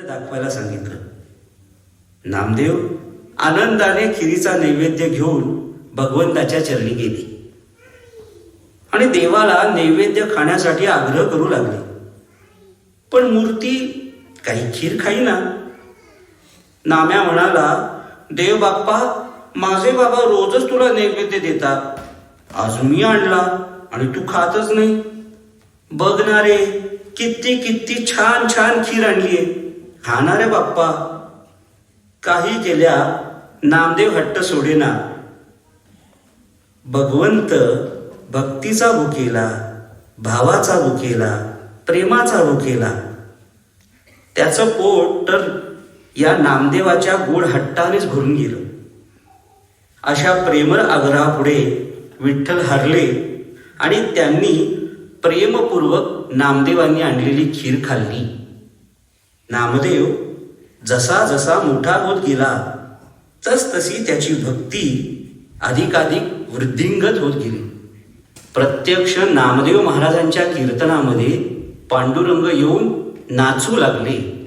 दाखवायला सांगितलं. नामदेव आनंदाने खिरीचा नैवेद्य घेऊन भगवंताच्या चरणी गेले आणि देवाला नैवेद्य खाण्यासाठी आग्रह करू लागले. पण मूर्ती काही खीर खाईना. नाम्या म्हणाला, देव बाप्पा, माझे बाबा रोजच तुला नैवेद्य देतात. आज मी आणला आणि तू खातच नाही. बघ ना रे, किती किती छान छान खीर आणलीये. खा ना रे बाप्पा. काही केल्या नामदेव हट्ट सोडेना. भगवंत भक्तीचा भुकेला, भावाचा भुकेला, प्रेमाचा भुकेला. त्याचं पोट तर या नामदेवाच्या गोड हट्टानेच भरून गेलं. अशा प्रेमळ आग्रहापुढे विठ्ठल हरले आणि त्यांनी प्रेमपूर्वक नामदेवांनी आणलेली खीर खाल्ली. नामदेव जसा जसा मोठा होत गेला तसतशी त्याची भक्ती अधिकाधिक वृद्धिंगत होत गेली. प्रत्यक्ष नामदेव महाराजांच्या कीर्तनामध्ये पांडुरंग येऊन नाचू लागले.